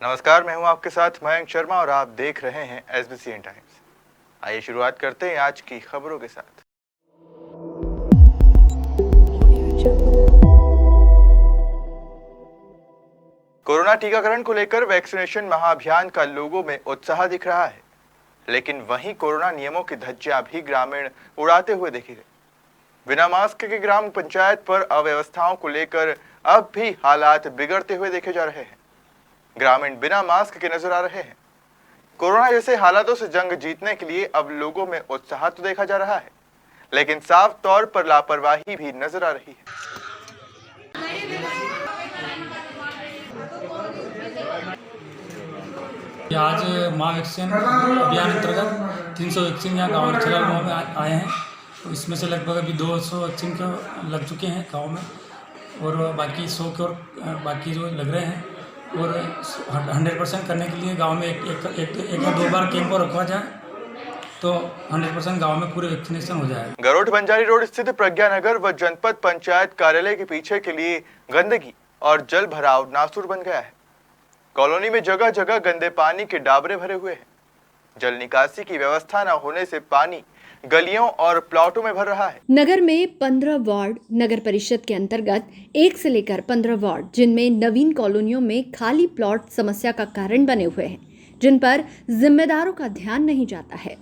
नमस्कार, मैं हूं आपके साथ मयंक शर्मा और आप देख रहे हैं SBCN टाइम्स। आइए शुरुआत करते हैं आज की खबरों के साथ। कोरोना टीकाकरण को लेकर वैक्सीनेशन महाअभियान का लोगों में उत्साह दिख रहा है, लेकिन वहीं कोरोना नियमों की धज्जियां भी ग्रामीण उड़ाते हुए देखी गई। बिना मास्क के ग्राम पंचायत पर अव्यवस्थाओं को लेकर अब भी हालात बिगड़ते हुए देखे जा रहे हैं। ग्रामीण बिना मास्क के नजर आ रहे हैं। कोरोना जैसे हालातों से जंग जीतने के लिए अब लोगों में उत्साह तो देखा जा रहा है, लेकिन साफ तौर पर लापरवाही भी नजर आ रही है। आज माँ वैक्सीन अभियान अंतर्गत 300 वैक्सीन यहाँ गाँव चिलाल गाँव में आए हैं। तो इसमें से लगभग अभी 200 वैक्सीन के लग चुके हैं गाँव में, और बाकी 100 के और बाकी जो लग रहे हैं। और 100% करने के लिए गांव में एक या दो बार कैंप रखवा जाए तो 100% गांव में पूरे वैक्सीनेशन हो जाए। गरोठ बंजारी रोड स्थित प्रज्ञा नगर व जनपद पंचायत कार्यालय के पीछे के लिए गंदगी और जल भराव नासूर बन गया है। कॉलोनी में जगह जगह गंदे पानी के डाबरे भरे हुए हैं। जल निकासी की व्यवस्था न होने से पानी गलियों और प्लॉटों में भर रहा है। नगर में 15 वार्ड नगर परिषद के अंतर्गत 1 से लेकर 15 वार्ड, जिनमें नवीन कॉलोनियों में खाली प्लॉट समस्या का कारण बने हुए हैं, जिन पर जिम्मेदारों का ध्यान नहीं जाता है।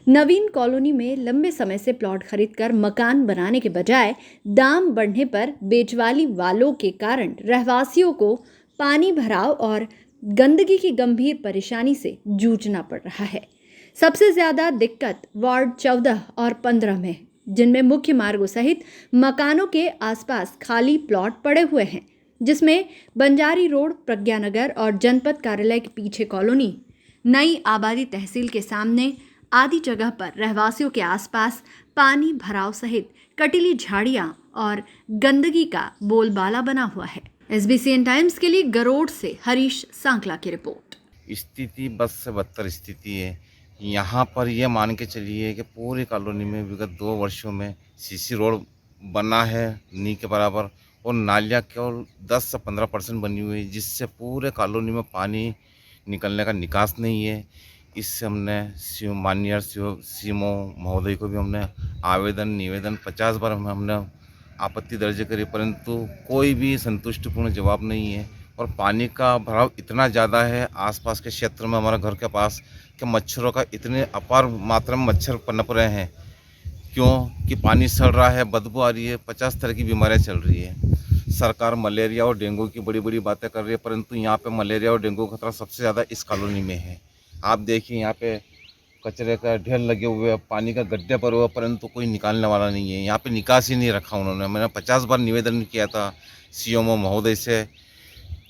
नवीन कॉलोनी में लंबे समय से प्लॉट खरीदकर मकान बनाने के बजाय दाम बढ़ने पर बेचवाली वालों के कारण रहवासियों को पानी भराव और गंदगी की गंभीर परेशानी से जूझना पड़ रहा है। सबसे ज्यादा दिक्कत वार्ड 14 और 15 में, जिनमें मुख्य मार्गों सहित मकानों के आसपास खाली प्लॉट पड़े हुए हैं, जिसमें बंजारी रोड, प्रज्ञानगर और जनपद कार्यालय के पीछे कॉलोनी, नई आबादी तहसील के सामने आदि जगह पर रहवासियों के आसपास पानी भराव सहित कटीली झाड़ियां और गंदगी का बोलबाला बना हुआ है। SBCN टाइम्स के लिए गरोठ से हरीश सांकला की रिपोर्ट। स्थिति बस से बदतर स्थिति है। यहाँ पर यह मान के चलिए कि पूरी कॉलोनी में विगत 2 वर्षों में सीसी रोड बना है नी के बराबर, और नालियाँ केवल 10 से 15% बनी हुई है, जिससे पूरे कॉलोनी में पानी निकलने का निकास नहीं है। इससे हमने माननीय सीएमओ महोदय को भी हमने निवेदन 50 बार हमने आपत्ति दर्ज करी, परंतु कोई भी संतुष्टिपूर्ण जवाब नहीं है। और पानी का भराव इतना ज़्यादा है आसपास के क्षेत्र में, हमारे घर के पास, कि मच्छरों का इतने अपार मात्रा में मच्छर पनप रहे हैं, क्योंकि पानी सड़ रहा है, बदबू आ रही है, 50 तरह की बीमारियां चल रही है। सरकार मलेरिया और डेंगू की बड़ी बड़ी बातें कर रही है, परंतु यहाँ पे मलेरिया और डेंगू का खतरा सबसे ज़्यादा इस कॉलोनी में है। आप देखिए यहाँ पे कचरे का ढेर लगे हुए, पानी का गड्ढे पर हुआ, परंतु कोई निकालने वाला नहीं है। यहाँ पे निकास ही नहीं रखा उन्होंने। मैंने 50 बार निवेदन किया था सीएमओ महोदय से,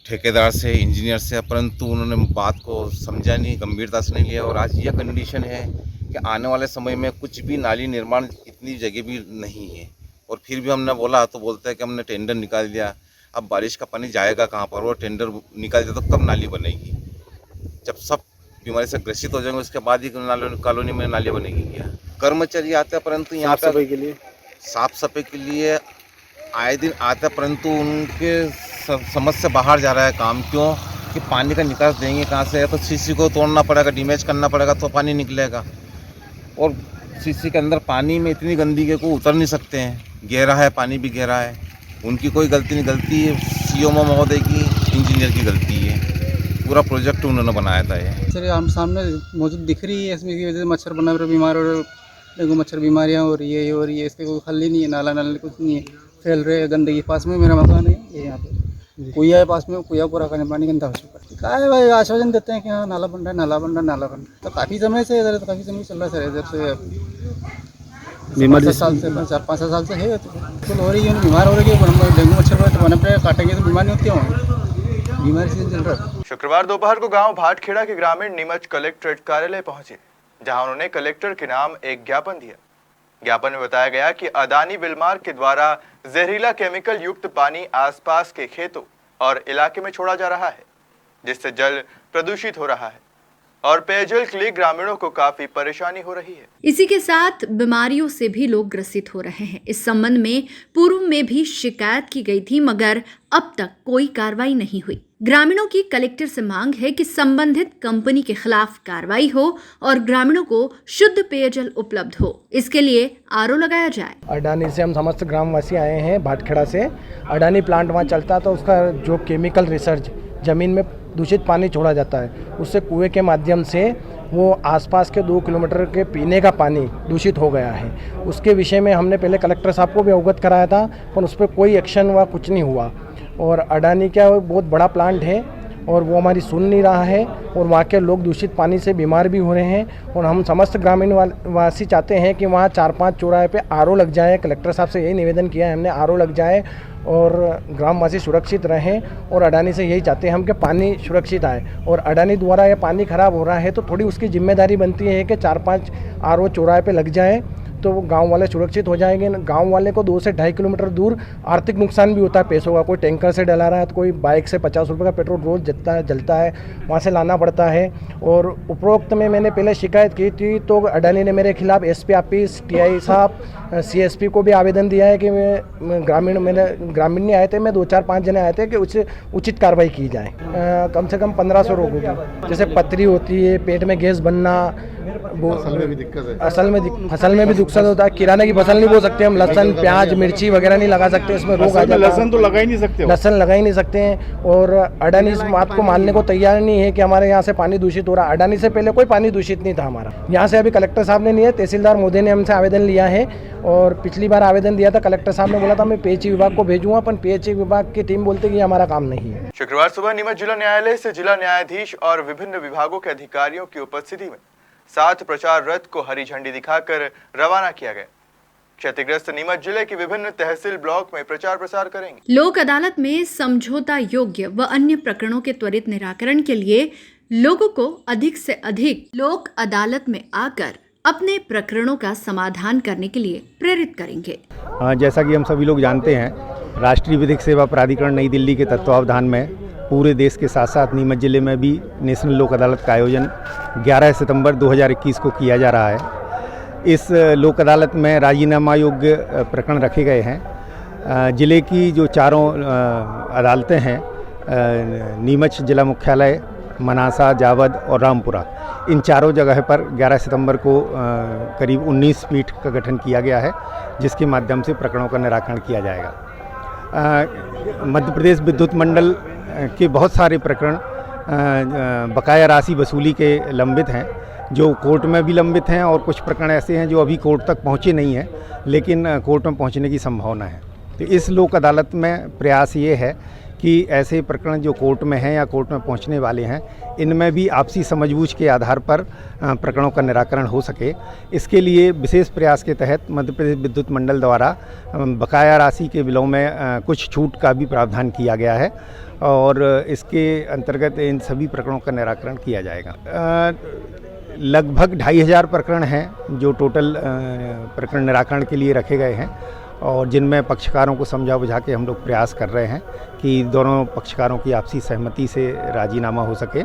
ठेकेदार से, इंजीनियर से, परंतु उन्होंने बात को समझा नहीं, गंभीरता से नहीं लिया। और आज ये कंडीशन है कि आने वाले समय में कुछ भी नाली निर्माण इतनी जगह भी नहीं है। और फिर भी हमने बोला तो बोलते हैं कि हमने टेंडर निकाल दिया। अब बारिश का पानी जाएगा कहाँ पर? वो टेंडर निकाल दिया तो कब नाली बनेगी? जब सब बीमारी से ग्रसित हो जाएंगे उसके बाद ही कॉलोनी में नाली बनेगी क्या? कर्मचारी आते हैं, परंतु यहाँ पे साफ सफाई के लिए आए दिन आते हैं, परंतु उनके समझ से बाहर जा रहा है काम। क्यों? कि पानी का निकास देंगे कहाँ से? तो सीसी को तोड़ना पड़ेगा, डैमेज करना पड़ेगा तो पानी निकलेगा। और सीसी के अंदर पानी में इतनी गंदगी को उतर नहीं सकते हैं, गहरा है, पानी भी गहरा है। उनकी कोई गलती नहीं, गलती सीएमओ महोदय की, इंजीनियर की गलती है। पूरा प्रोजेक्ट उन्होंने बनाया था ये। सर हम सामने मौजूद दिख रही है, इसमें की वजह से मच्छर बना रहे, बीमार हो रहे, डेंगू मच्छर बीमारियाँ हो रही है, ये हो रही है। इसके कोई हल ही नहीं है। नाला कुछ नहीं है, फैल रहे गंदगी। पास में मेरा मकान है, ये यहाँ पे कुआ है, पास में कुआ पूरा करने पानी गंदा हो चुका है। क्या है भाई, आश्वासन देते हैं कि हाँ नाला बन रहा है, नाला बन रहा है, नाला बन रहा है। तो काफ़ी समय से इधर, काफ़ी समय चल रहा है सर, इधर से बीमारी 4-5 साल से है तो हो रही है। बीमार हो रही है, डेंगू मच्छर तो बने पे काटेंगे तो बीमार नहीं होती होंगी, बीमारी से चल रहा है। शुक्रवार दोपहर को गांव भाटखेड़ा के ग्रामीण नीमच कलेक्ट्रेट कार्यालय पहुंचे, जहां उन्होंने कलेक्टर के नाम एक ज्ञापन दिया। ज्ञापन में बताया गया कि अदानी विलमार के द्वारा जहरीला केमिकल युक्त पानी आसपास के खेतों और इलाके में छोड़ा जा रहा है, जिससे जल प्रदूषित हो रहा है। और पेयजल के लिए ग्रामीणों को काफी परेशानी हो रही है। इसी के साथ बीमारियों से भी लोग ग्रसित हो रहे हैं। इस संबंध में पूर्व में भी शिकायत की गई थी, मगर अब तक कोई कार्रवाई नहीं हुई। ग्रामीणों की कलेक्टर से मांग है कि संबंधित कंपनी के खिलाफ कार्रवाई हो और ग्रामीणों को शुद्ध पेयजल उपलब्ध हो। इसके लिए आरओ लगाया जाए। अडानी से हम समस्त ग्रामवासी आए हैं भाटखेड़ा से। अडानी प्लांट वहाँ चलता है तो उसका जो केमिकल रिसर्च ज़मीन में दूषित पानी छोड़ा जाता है, उससे कुएं के माध्यम से वो आसपास के 2 किलोमीटर के पीने का पानी दूषित हो गया है। उसके विषय में हमने पहले कलेक्टर साहब को भी अवगत कराया था, पर उस पर कोई एक्शन हुआ, कुछ नहीं हुआ। और अडानी का बहुत बड़ा प्लांट है और वो हमारी सुन नहीं रहा है और वहाँ के लोग दूषित पानी से बीमार भी हो रहे हैं। और हम समस्त ग्रामीण वासी चाहते हैं कि वहाँ 4-5 चौराहे पे आरओ लग जाए। कलेक्टर साहब से यही निवेदन किया है हमने, आरओ लग जाए और ग्रामवासी सुरक्षित रहें। और अडानी से यही चाहते हैं हम कि पानी सुरक्षित आए। और अडानी द्वारा ये पानी ख़राब हो रहा है तो थोड़ी उसकी जिम्मेदारी बनती है कि 4-5 आरओ चौराहे पे लग जाए तो गांव वाले सुरक्षित हो जाएंगे। गांव वाले को 2 से 2.5 किलोमीटर दूर आर्थिक नुकसान भी होता है पैसों का। कोई टैंकर से डला रहा है तो कोई बाइक से 50 रुपये का पेट्रोल रोज़ जलता है, वहाँ से लाना पड़ता है। और उपरोक्त में मैंने पहले शिकायत की थी तो अडानी ने मेरे खिलाफ एसपी ऑफिस, टीआई साहब, सीएसपी को भी आवेदन दिया है कि मैं ग्रामीण नहीं आए थे, मैं 2-4-5 जने आए थे कि उससे उचित कार्रवाई की जाए। कम से कम 1500 रोग होगी, जैसे पथरी होती है, पेट में गैस बनना, वो फसल में भी दिक्कत है। फसल में भी दिक्कत होता है। किराने की फसल नहीं बो सकते हम, लहसुन, प्याज, मिर्ची वगैरह नहीं लगा सकते, इसमें रोग आ जाता है। लहसुन तो लगा ही नहीं सकते, लहसुन लगा ही नहीं सकते हैं। और अडानी इस बात को मानने को तैयार नहीं है कि हमारे यहाँ से पानी दूषित हो रहा है। अडानी से पहले कोई पानी दूषित नहीं था हमारा यहाँ से। अभी कलेक्टर साहब ने नहीं है, तहसीलदार महोदय ने हमसे आवेदन लिया है और पिछली बार आवेदन दिया था, कलेक्टर साहब ने बोला था मैं पीएचई विभाग को भेजूंगा, पर पीएचई विभाग की टीम बोलते कि ये हमारा काम नहीं है। शुक्रवार सुबह नीमच जिला न्यायालय से जिला न्यायाधीश और विभिन्न विभागों के अधिकारियों की उपस्थिति में 7 प्रचार रथ को हरी झंडी दिखाकर रवाना किया गया। क्षतिग्रस्त नीमच जिले की विभिन्न तहसील ब्लॉक में प्रचार प्रसार करेंगे। लोक अदालत में समझौता योग्य व अन्य प्रकरणों के त्वरित निराकरण के लिए लोगों को अधिक से अधिक लोक अदालत में आकर अपने प्रकरणों का समाधान करने के लिए प्रेरित करेंगे। जैसा कि हम सभी लोग जानते हैं, राष्ट्रीय विधिक सेवा प्राधिकरण नई दिल्ली के तत्वावधान में पूरे देश के साथ साथ नीमच जिले में भी नेशनल लोक अदालत का आयोजन 11 सितंबर 2021 को किया जा रहा है। इस लोक अदालत में राजीनामा योग्य प्रकरण रखे गए हैं। जिले की जो चारों अदालतें हैं, नीमच जिला मुख्यालय, मनासा, जावद और रामपुरा, इन चारों जगह पर 11 सितंबर को करीब 19 पीठ का गठन किया गया है, जिसके माध्यम से प्रकरणों का निराकरण किया जाएगा। मध्य प्रदेश विद्युत मंडल के बहुत सारे प्रकरण बकाया राशि वसूली के लंबित हैं, जो कोर्ट में भी लंबित हैं, और कुछ प्रकरण ऐसे हैं जो अभी कोर्ट तक पहुँचे नहीं हैं लेकिन कोर्ट में पहुँचने की संभावना है। तो इस लोक अदालत में प्रयास ये है कि ऐसे प्रकरण जो कोर्ट में हैं या कोर्ट में पहुंचने वाले हैं, इनमें भी आपसी समझबूझ के आधार पर प्रकरणों का निराकरण हो सके। इसके लिए विशेष प्रयास के तहत मध्य प्रदेश विद्युत मंडल द्वारा बकाया राशि के बिलों में कुछ छूट का भी प्रावधान किया गया है और इसके अंतर्गत इन सभी प्रकरणों का निराकरण किया जाएगा। लगभग 2500 प्रकरण हैं जो टोटल प्रकरण निराकरण के लिए रखे गए हैं, और जिनमें पक्षकारों को समझा बुझा के हम लोग प्रयास कर रहे हैं कि दोनों पक्षकारों की आपसी सहमति से राजीनामा हो सके।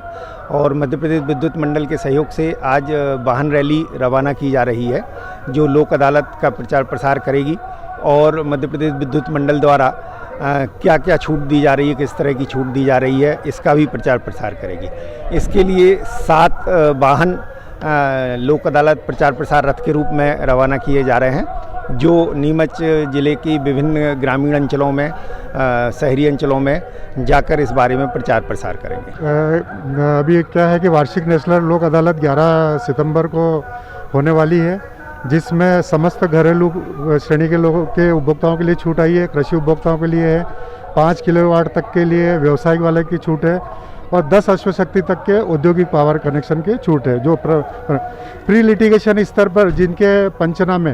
और मध्य प्रदेश विद्युत मंडल के सहयोग से आज वाहन रैली रवाना की जा रही है जो लोक अदालत का प्रचार प्रसार करेगी, और मध्य प्रदेश विद्युत मंडल द्वारा क्या क्या छूट दी जा रही है, किस तरह की छूट दी जा रही है, इसका भी प्रचार प्रसार करेगी। इसके लिए 7 वाहन लोक अदालत प्रचार प्रसार रथ के रूप में रवाना किए जा रहे हैं, जो नीमच जिले की विभिन्न ग्रामीण अंचलों में, शहरी अंचलों में जाकर इस बारे में प्रचार प्रसार करेंगे। अभी क्या है कि वार्षिक नेशनल लोक अदालत 11 सितंबर को होने वाली है, जिसमें समस्त घरेलू श्रेणी के लोगों के उपभोक्ताओं के लिए छूट आई है। कृषि उपभोक्ताओं के लिए है, 5 किलोवाट तक के लिए व्यवसायिक वाले की छूट है, और 10 अश्वशक्ति तक के औद्योगिक पावर कनेक्शन की छूट है। जो प्री लिटिगेशन स्तर पर जिनके पंचनामे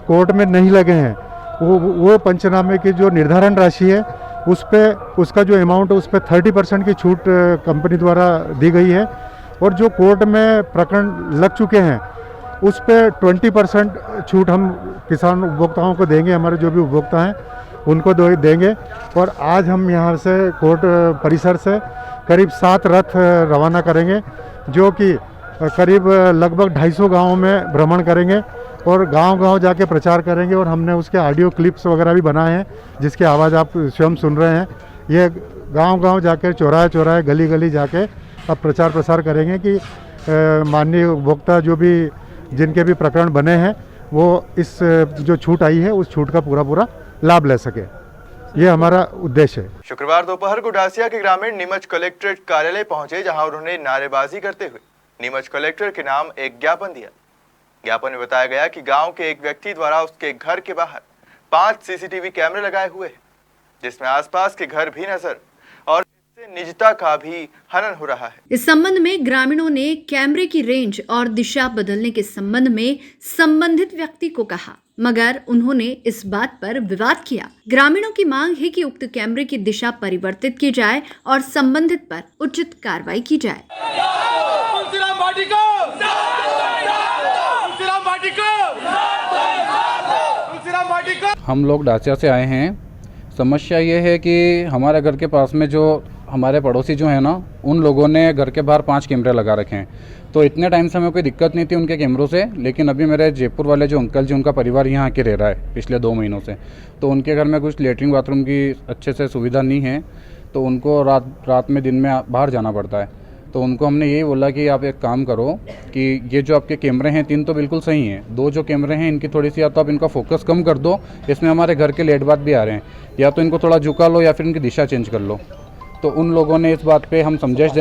कोर्ट में नहीं लगे हैं, वो पंचनामे की जो निर्धारण राशि है उस पे उसका जो अमाउंट है उस पर 30% की छूट कंपनी द्वारा दी गई है, और जो कोर्ट में प्रकरण लग चुके हैं उस पे 20% छूट हम किसान उपभोक्ताओं को देंगे। हमारे जो भी उपभोक्ता हैं उनको देंगे। और आज हम यहाँ से कोर्ट परिसर से करीब 7 रथ रवाना करेंगे, जो कि करीब लगभग 250 गाँव में भ्रमण करेंगे और गांव-गांव जाके प्रचार करेंगे और हमने उसके ऑडियो क्लिप्स वगैरह भी बनाए हैं जिसकी आवाज़ आप स्वयं सुन रहे हैं। ये गांव-गांव जाके चौराहे गली-गली जाके अब प्रचार प्रसार करेंगे कि माननीय उपभोक्ता जो भी जिनके भी प्रकरण बने हैं वो इस जो छूट आई है उस छूट का पूरा लाभ ले सके। ये हमारा उद्देश्य है। शुक्रवार दोपहर को डासिया के ग्रामीण नीमच कलेक्ट्रेट कार्यालय पहुंचे, जहां उन्होंने नारेबाजी करते हुए नीमच कलेक्टर के नाम एक ज्ञापन दिया। ज्ञापन में बताया गया कि गांव के एक व्यक्ति द्वारा उसके घर के बाहर 5 सीसीटीवी कैमरे लगाए हुए हैं, जिसमें आसपास के घर भी नजर और इससे निजता का भी हनन हो रहा है। इस संबंध में ग्रामीणों ने कैमरे की रेंज और दिशा बदलने के संबंध में संबंधित व्यक्ति को कहा, मगर उन्होंने इस बात पर विवाद किया। ग्रामीणों की मांग है कि उक्त कैमरे की दिशा परिवर्तित की जाए और संबंधित पर उचित कार्रवाई की जाए। हम लोग डासिया से आए हैं। समस्या ये है कि हमारे घर के पास में जो हमारे पड़ोसी जो हैं ना, उन लोगों ने घर के बाहर 5 कैमरे लगा रखे हैं। तो इतने टाइम से हमें कोई दिक्कत नहीं थी उनके कैमरों से, लेकिन अभी मेरे जयपुर वाले जो अंकल जी, उनका परिवार यहाँ आके रह रहा है पिछले 2 महीनों से। तो उनके घर में कुछ लेटरिन बाथरूम की अच्छे से सुविधा नहीं है, तो उनको रात में दिन में बाहर जाना पड़ता है। तो उनको हमने यही बोला कि आप एक काम करो कि ये जो आपके कैमरे हैं 3 तो बिल्कुल सही हैं, 2 जो कैमरे हैं इनकी थोड़ी सी या तो आप इनका फोकस कम कर दो, इसमें हमारे घर के लेट बात भी आ रहे हैं, या तो इनको थोड़ा झुका लो या फिर इनकी दिशा चेंज कर लो। तो उन लोगों ने इस बात पे हम समझाइश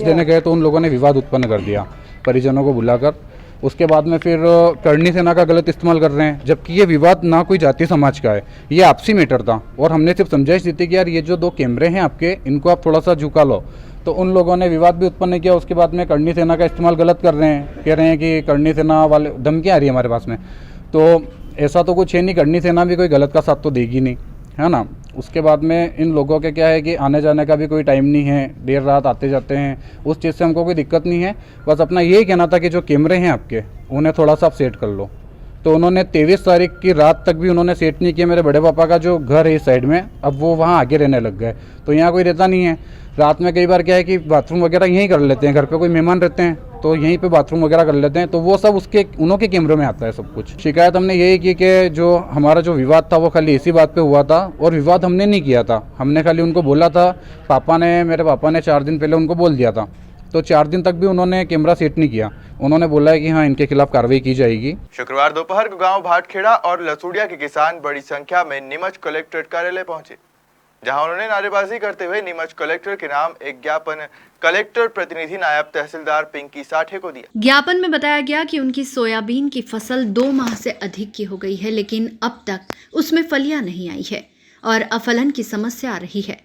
देने गए तो उन लोगों ने विवाद उत्पन्न कर दिया परिजनों को बुलाकर। उसके बाद में फिर करनी सेना का गलत इस्तेमाल कर रहे हैं, जबकि ये विवाद ना कोई जाति समाज का है, ये आपसी मैटर था। और हमने सिर्फ समझाइश दी थी कि यार ये जो 2 कैमरे हैं आपके, इनको आप थोड़ा सा झुका लो। तो उन लोगों ने विवाद भी उत्पन्न किया। उसके बाद में करनी सेना का इस्तेमाल गलत कर रहे हैं, कह रहे हैं कि करनी सेना वाले धमकियाँ आ रही है हमारे पास में। तो ऐसा तो कुछ है नहीं, करनी सेना भी कोई गलत का साथ तो देगी नहीं, है ना। उसके बाद में इन लोगों के क्या है कि आने जाने का भी कोई टाइम नहीं है, देर रात आते जाते हैं, उस चीज़ से हमको कोई दिक्कत नहीं है। बस अपना यही कहना था कि जो कैमरे हैं आपके, उन्हें थोड़ा सा आप सेट कर लो। तो उन्होंने 23 तारीख की रात तक भी उन्होंने सेट नहीं किया। मेरे बड़े पापा का जो घर है इस साइड में, अब वो वहाँ आगे रहने लग गए, तो यहाँ कोई रहता नहीं है। रात में कई बार क्या है कि बाथरूम वगैरह यहीं कर लेते हैं, घर पे कोई मेहमान रहते हैं तो यहीं पे बाथरूम वगैरह कर लेते हैं, तो वो सब उन्हों के कैमरे में आता है सब कुछ। शिकायत हमने यही की कि जो हमारा जो विवाद था वो खाली इसी बात पे हुआ था, और विवाद हमने नहीं किया था। हमने खाली उनको बोला था, मेरे पापा ने 4 दिन पहले उनको बोल दिया था, तो 4 दिन तक भी उन्होंने कैमरा सेट नहीं किया। उन्होंने बोला है कि हाँ, इनके खिलाफ कार्रवाई की जाएगी। शुक्रवार दोपहर को गांव भाटखेड़ा और लसूड़िया के किसान बड़ी संख्या में नीमच कलेक्ट्रेट कार्यालय पहुंचे, जहां उन्होंने नारेबाजी करते हुए नीमच कलेक्टर के नाम एक ज्ञापन कलेक्टर प्रतिनिधि नायब तहसीलदार पिंकी साठे को दिया। ज्ञापन में बताया गया कि उनकी सोयाबीन की फसल 2 माह से अधिक की हो गई है, लेकिन अब तक उसमें फलियां नहीं आई है और अफलन की समस्या आ रही है।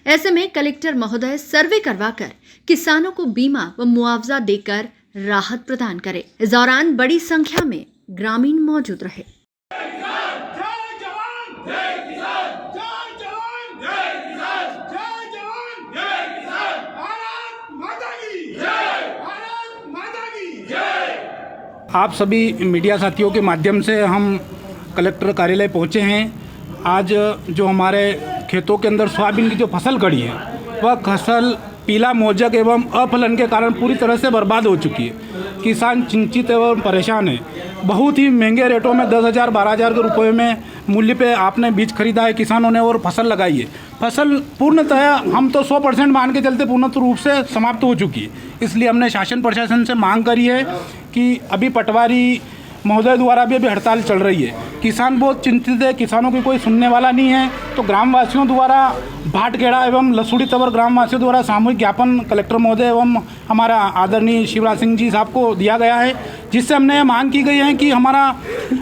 ऐसे में कलेक्टर महोदय सर्वे करवाकर किसानों को बीमा व मुआवजा देकर राहत प्रदान करे। इस दौरान बड़ी संख्या में ग्रामीण मौजूद रहे। आप सभी मीडिया साथियों के माध्यम से हम कलेक्टर कार्यालय पहुंचे हैं। आज जो हमारे खेतों के अंदर सोयाबीन की जो फसल खड़ी है, वह फसल पीला मोजक एवं अफलन के कारण पूरी तरह से बर्बाद हो चुकी है। किसान चिंतित एवं परेशान है। बहुत ही महंगे रेटों में 10,000 12,000 के रुपये में मूल्य पे आपने बीज खरीदा है किसानों ने और फसल लगाई है। फसल पूर्णतः हम तो 100% मान के चलते पूर्ण रूप से समाप्त हो चुकी है। इसलिए हमने शासन प्रशासन से मांग करी है कि अभी पटवारी महोदय द्वारा भी अभी हड़ताल चल रही है। किसान बहुत चिंतित है, किसानों की कोई सुनने वाला नहीं है। तो ग्रामवासियों द्वारा भाटखेड़ा एवं लसूड़ी तवर ग्रामवासियों द्वारा सामूहिक ज्ञापन कलेक्टर महोदय एवं हमारा आदरणीय शिवराज सिंह जी साहब को दिया गया है, जिससे हमने मांग की गई है कि हमारा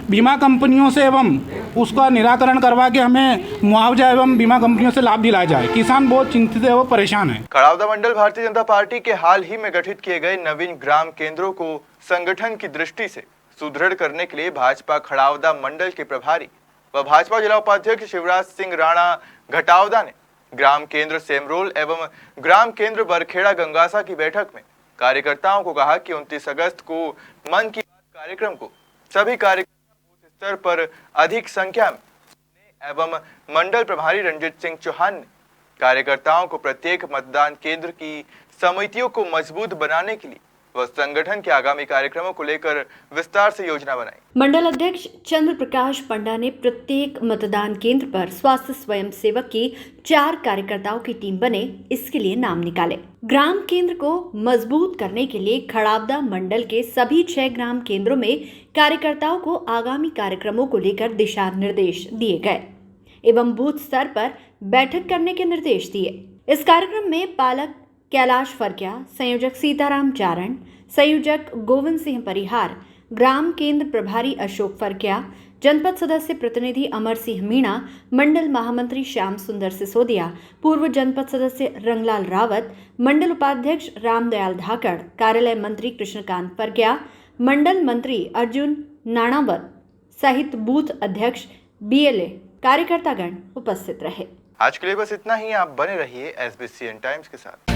बीमा कंपनियों से एवं उसका निराकरण करवा के हमें मुआवजा एवं बीमा कंपनियों से लाभ दिलाया जाए। किसान बहुत चिंतित है, वो परेशान है। खड़ावदा मंडल भारतीय जनता पार्टी के हाल ही में गठित किए गए नवीन ग्राम केंद्रों को संगठन की दृष्टि से सुदृढ़ करने के लिए भाजपा खड़ावदा मंडल के प्रभारी व भाजपा जिला उपाध्यक्ष शिवराज सिंह राणा घटावदा ने ग्राम केंद्र सेमरोल एवं ग्राम केंद्र बरखेड़ा गंगासा की बैठक में कार्यकर्ताओं को कहा कि 29 अगस्त को मन की बात कार्यक्रम को सभी कार्यकर्ता बूथ स्तर पर अधिक संख्या में एवं मंडल प्रभारी रंजीत सिंह चौहान ने कार्यकर्ताओं को प्रत्येक मतदान केंद्र की समितियों को मजबूत बनाने के लिए व संगठन के आगामी कार्यक्रमों को लेकर विस्तार से योजना बनाई। मंडल अध्यक्ष चंद्र प्रकाश पंडा ने प्रत्येक मतदान केंद्र पर स्वास्थ्य स्वयंसेवक की 4 कार्यकर्ताओं की टीम बने, इसके लिए नाम निकाले। ग्राम केंद्र को मजबूत करने के लिए खड़ावदा मंडल के सभी 6 ग्राम केंद्रों में कार्यकर्ताओं को आगामी कार्यक्रमों को लेकर दिशा निर्देश दिए गए एवं बूथ स्तर पर बैठक करने के निर्देश दिए। इस कार्यक्रम में पालक कैलाश फरकिया, संयोजक सीताराम चारण, संयोजक गोविंद सिंह परिहार, ग्राम केंद्र प्रभारी अशोक फरकिया, जनपद सदस्य प्रतिनिधि अमर सिंह मीणा, मंडल महामंत्री श्याम सुंदर सिसोदिया, पूर्व जनपद सदस्य रंगलाल रावत, मंडल उपाध्यक्ष रामदयाल धाकड़, कार्यालय मंत्री कृष्णकांत फरकिया, मंडल मंत्री अर्जुन नाणावत सहित बूथ अध्यक्ष BLA कार्यकर्तागण उपस्थित रहे। आज के लिए बस इतना ही। आप बने रहिए SBCN टाइम्स के साथ।